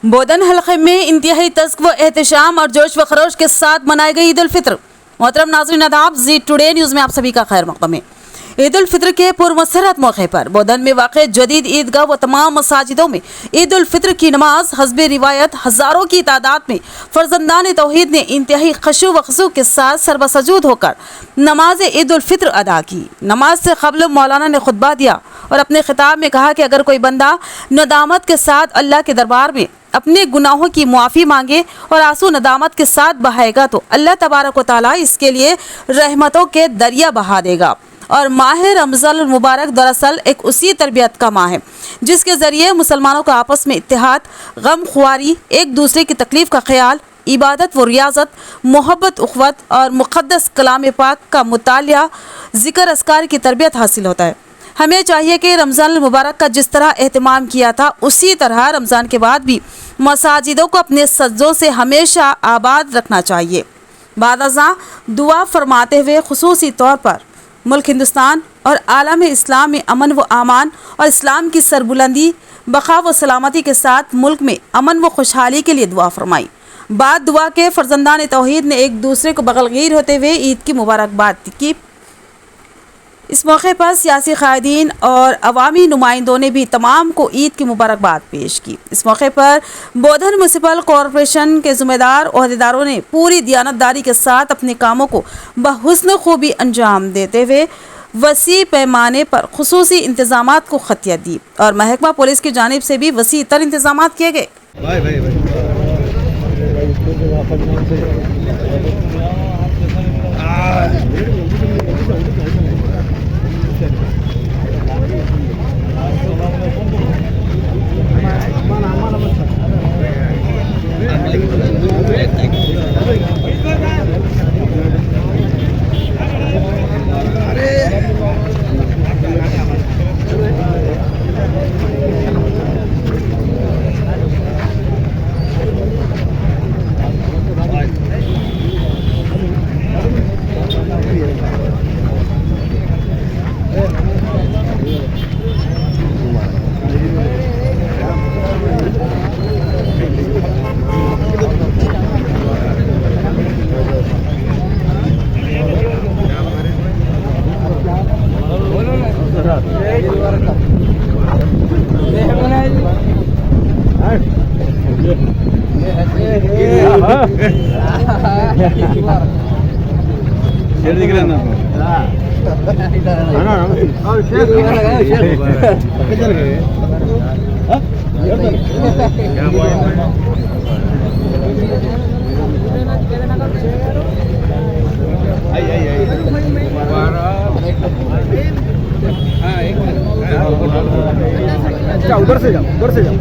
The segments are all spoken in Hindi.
बोधन हलक़े में इंतहाई तज़्क व एहतशाम और जोश व खरोश के साथ मनाई गई ईद उल फित्र। मोहतरम नाज़रीन आदाब, जी टुडे न्यूज़ में आप सभी का खैर मक़दम है। ईद उल फित्र के पुरमसरत मौके पर बोधन में वाक़ जदीद ईदगाह व तमाम मसाजिदों में ईद उल फित्र की नमाज हस्बे रिवायत हज़ारों की तादाद में फ़र्जंदान तौहीद ने इंतहाई खशू व खशू के साथ सरबसजूद होकर नमाज ईद उल फित्र अदा की। नमाज से क़ब्ल मौलाना ने खुतबा दिया और अपने खिताब में कहा कि अगर कोई बंदा नदामत के साथ अल्लाह के दरबार में अपने गुनाहों की मुआफ़ी मांगे और आंसू नदामत के साथ बहाएगा तो अल्लाह तबारक व तआला इसके लिए रहमतों के दरिया बहा देगा। और माह रमज़ान मुबारक दरअसल एक उसी तरबियत का माह है जिसके ज़रिए मुसलमानों का आपस में इत्तेहाद, गम खुआरी, एक दूसरे की तकलीफ़ का ख्याल, इबादत व रियाज़त, मोहब्बत, उख़्वत और मुक़द्दस कलाम पाक का मुतालिया, ज़िक्र अस्कार की तरबियत हासिल होता है। हमें चाहिए कि रमज़ान मुबारक का जिस तरह एहतमाम किया था उसी तरह रमज़ान के बाद भी मसाजिदों को अपने सज्जों से हमेशा आबाद रखना चाहिए। बाद अज़ां दुआ फरमाते हुए खुसूसी तौर पर मुल्क हिंदुस्तान और आलम इस्लाम में अमन व आमान और इस्लाम की सरबुलंदी, बक़ा व सलामती के साथ मुल्क में अमन व खुशहाली के लिए दुआ फरमाई। बाद दुआ के फ़र्जंदान तौहीद ने एक दूसरे को बगलगीर होते हुए ईद की मुबारकबाद की। इस मौके पर सियासी क़ायदीन और अवामी नुमाइंदों ने भी तमाम को ईद की मुबारकबाद पेश की। इस मौके पर बोधन म्यूनसिपल कॉरपोरेशन के ज़िम्मेदार ओहदेदारों ने पूरी दियानतदारी के साथ अपने कामों को बहुस्न खूबी अंजाम देते हुए वसी पैमाने पर खुसूसी इंतज़ामात को खतियत दी और महकमा पुलिस की जानिब से भी वसी तर इंतज़ामात किए गए। उधर से जाओ, उधर से जाओ।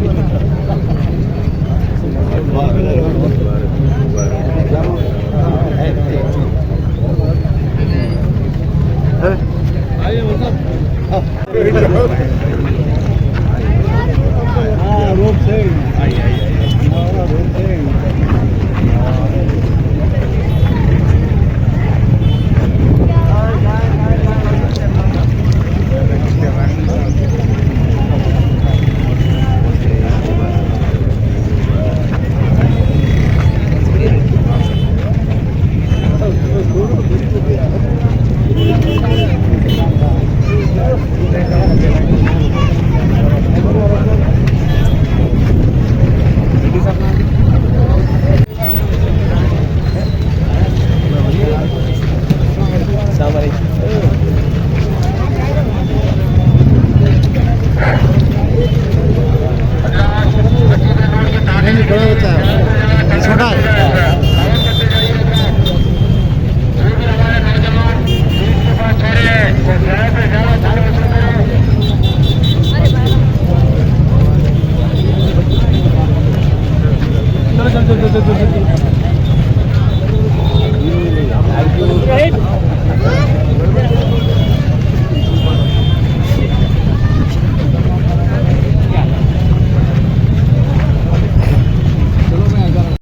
Right?